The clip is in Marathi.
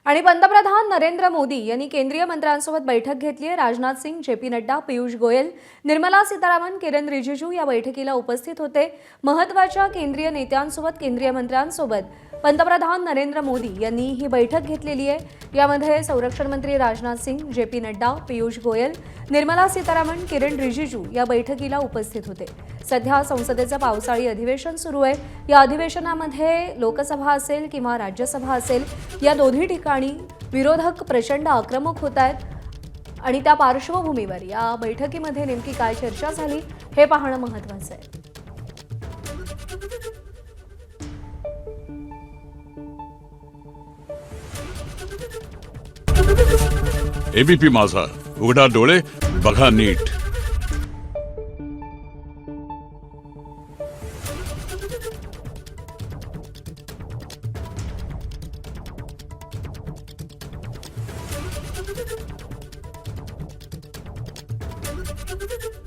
आणि पंतप्रधान नरेंद्र मोदी यांनी केंद्रीय मंत्र्यांसोबत बैठक घेतली आहे। राजनाथ सिंग, जे.पी. नड्डा, पीयूष गोयल, निर्मला सीतारामन, किरण रिजिजू या बैठकीला उपस्थित होते। महत्त्वाच्या केंद्रीय नेत्यांसोबत केंद्रीय मंत्र्यांसोबत पंतप्रधान नरेंद्र मोदी यांनी ही बैठक घेतलेली आहे। यामध्ये संरक्षण मंत्री राजनाथ सिंग, जे.पी. नड्डा, पीयूष गोयल, निर्मला सीतारामन, किरण रिजिजू या बैठकीला उपस्थित होते। सध्या संसदेचं पावसाळी अधिवेशन सुरू आहे। या अधिवेशनामध्ये लोकसभा असेल किंवा राज्यसभा असेल या दोन्ही ठिकाणी विरोधक प्रचंड आक्रमक होत आहेत आणि त्या पार्श्वभूमीवर या बैठकीमध्ये नेमकी काय चर्चा झाली हे पाहणं महत्त्वाचं आहे। एबीपी माझा, उघडा डोळे बघा नीट। Thank you.